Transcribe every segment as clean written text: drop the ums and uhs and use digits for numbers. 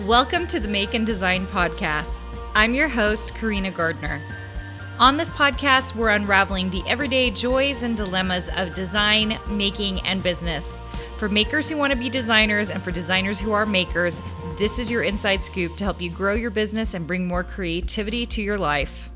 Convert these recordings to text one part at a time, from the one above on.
Welcome to the Make and Design Podcast. I'm your host, Carina Gardner. On this podcast, we're unraveling the everyday joys and dilemmas of design, making, and business. For makers who want to be designers and for designers who are makers, this is your inside scoop to help you grow your business and bring more creativity to your life.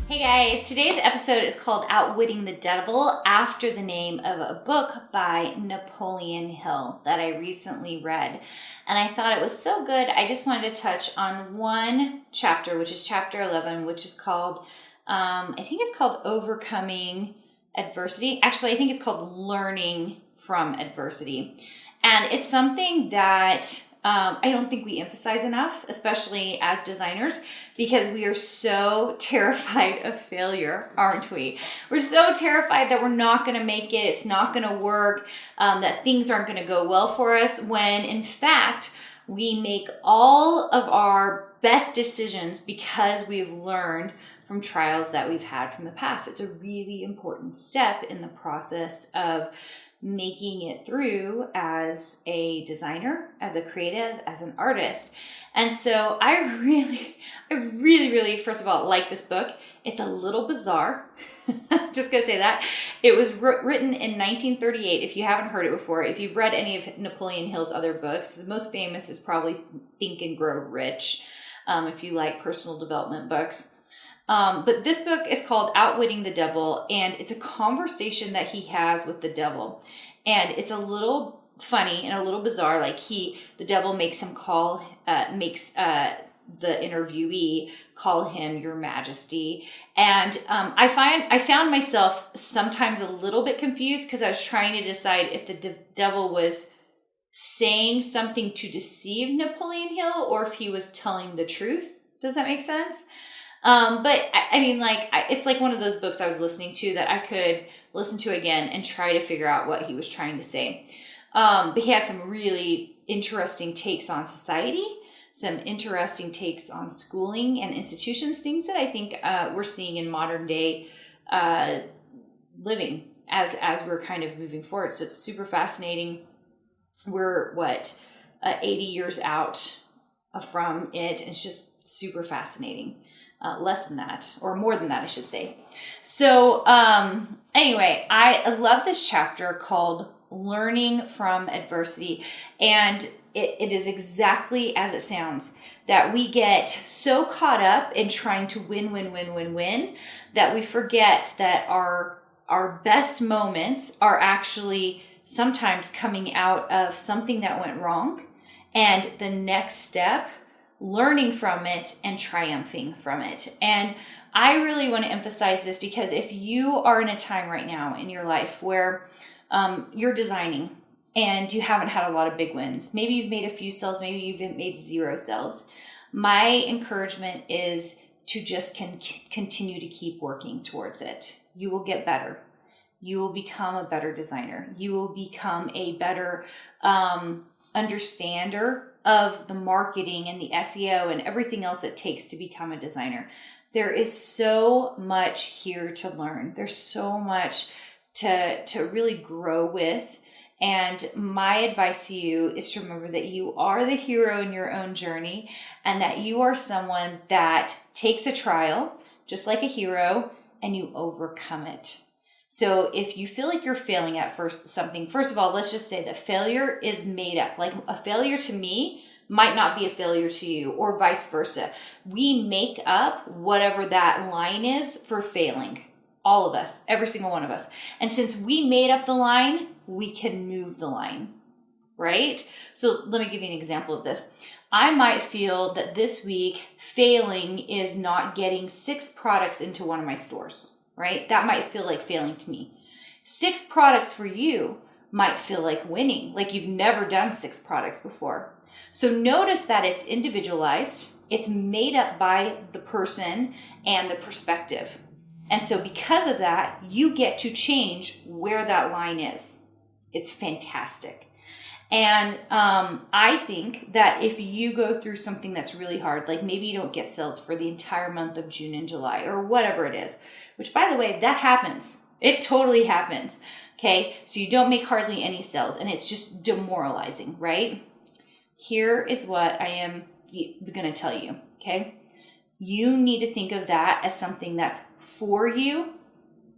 Hey guys, today's episode is called Outwitting the Devil, after the name of a book by Napoleon Hill that I recently read. And I thought it was so good, I just wanted to touch on one chapter, which is chapter 11, which is called, I think it's called Overcoming Adversity. Actually, I think it's called Learning from Adversity. And it's something that I don't think we emphasize enough, especially as designers, because we are so terrified of failure, aren't we? We're so terrified that we're not going to make it, it's not going to work, that things aren't going to go well for us, when in fact, we make all of our best decisions because we've learned from trials that we've had from the past. It's a really important step in the process of making it through as a designer, as a creative, as an artist. And so I really, first of all, like this book. It's a little bizarre. Just gonna say that. It was written in 1938. If you haven't heard it before, if you've read any of Napoleon Hill's other books, his most famous is probably Think and Grow Rich, if you like personal development books. But this book is called Outwitting the Devil, and it's a conversation that he has with the devil. And it's a little funny and a little bizarre. Like the devil makes him the interviewee call him Your Majesty. And I found myself sometimes a little bit confused because I was trying to decide if the devil was saying something to deceive Napoleon Hill or if he was telling the truth. Does that make sense? But I mean, it's like one of those books I was listening to that I could listen to again and try to figure out what he was trying to say. But he had some really interesting takes on society, some interesting takes on schooling and institutions, things that I think we're seeing in modern day living as we're kind of moving forward. So it's super fascinating. We're 80 years out from it, and it's just super fascinating. Less than that, or more than that, I should say. So anyway, I love this chapter called Learning from Adversity. And it is exactly as it sounds, that we get so caught up in trying to win, that we forget that our best moments are actually sometimes coming out of something that went wrong. And the next step, learning from it and triumphing from it. And I really want to emphasize this because if you are in a time right now in your life where you're designing and you haven't had a lot of big wins, maybe you've made a few sales, maybe you've made 0 sales, my encouragement is to just continue to keep working towards it. You will get better. You will become a better designer. You will become a better understander of the marketing and the SEO and everything else it takes to become a designer. There is so much here to learn. There's so much to really grow with. And my advice to you is to remember that you are the hero in your own journey, and that you are someone that takes a trial, just like a hero, and you overcome it. So if you feel like you're failing at first of all, let's just say that failure is made up. Like a failure to me might not be a failure to you, or vice versa. We make up whatever that line is for failing. All of us, every single one of us. And since we made up the line, we can move the line, right? So let me give you an example of this. I might feel that this week failing is not getting 6 products into one of my stores. Right? That might feel like failing to me. 6 products for you might feel like winning, like you've never done 6 products before. So notice that it's individualized. It's made up by the person and the perspective. And so because of that, you get to change where that line is. It's fantastic. And I think that if you go through something that's really hard, like maybe you don't get sales for the entire month of June and July or whatever it is, which by the way, that happens. It totally happens. Okay. So you don't make hardly any sales and it's just demoralizing, right? here is what I am going to tell you, okay? You need to think of that as something that's for you,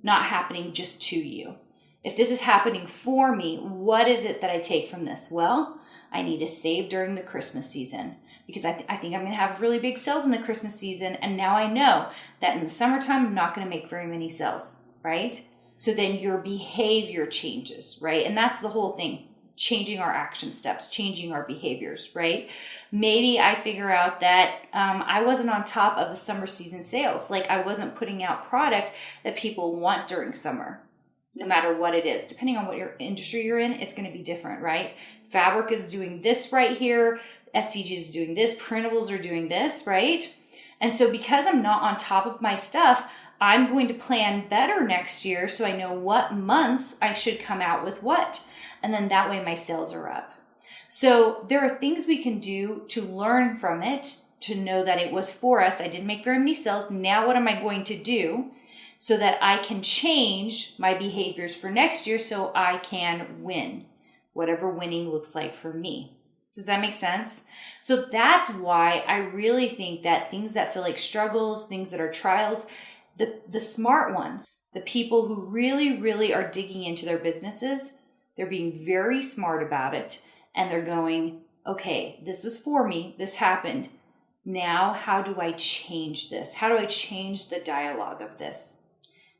not happening just to you. If this is happening for me, what is it that I take from this? Well, I need to save during the Christmas season because I think I'm going to have really big sales in the Christmas season. And now I know that in the summertime, I'm not going to make very many sales, right? So then your behavior changes, right? And that's the whole thing. Changing our action steps, changing our behaviors, right? Maybe I figure out that I wasn't on top of the summer season sales. Like I wasn't putting out product that people want during summer, no matter what it is. Depending on what your industry you're in, it's going to be different, right? Fabric is doing this right here. SVG is doing this. Printables are doing this, right? And so because I'm not on top of my stuff, I'm going to plan better next year so I know what months I should come out with what. And then that way my sales are up. So there are things we can do to learn from it, to know that it was for us. I didn't make very many sales. Now what am I going to do so that I can change my behaviors for next year so I can win, whatever winning looks like for me. Does that make sense? So that's why I really think that things that feel like struggles, things that are trials, the smart ones, the people who really, really are digging into their businesses, they're being very smart about it. And they're going, okay, this is for me. This happened. Now, how do I change this? How do I change the dialogue of this?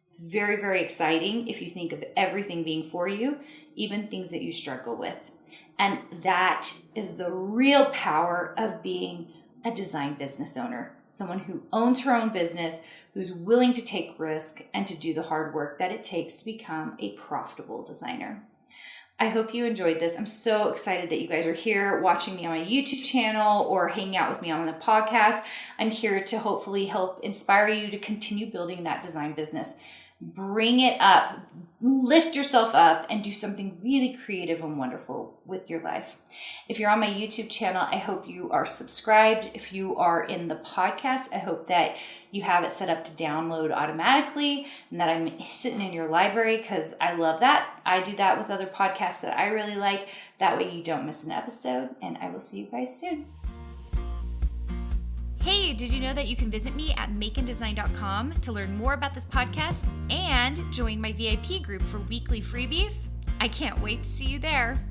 It's very, very exciting if you think of everything being for you, even things that you struggle with. And that is the real power of being a design business owner, someone who owns her own business, who's willing to take risk and to do the hard work that it takes to become a profitable designer. I hope you enjoyed this. I'm so excited that you guys are here watching me on my YouTube channel or hanging out with me on the podcast. I'm here to hopefully help inspire you to continue building that design business. Bring it up, lift yourself up, and do something really creative and wonderful with your life. If you're on my YouTube channel, I hope you are subscribed. If you are in the podcast, I hope that you have it set up to download automatically and that I'm sitting in your library because I love that. I do that with other podcasts that I really like. That way you don't miss an episode, and I will see you guys soon. Hey, did you know that you can visit me at makeanddesign.com to learn more about this podcast and join my VIP group for weekly freebies? I can't wait to see you there.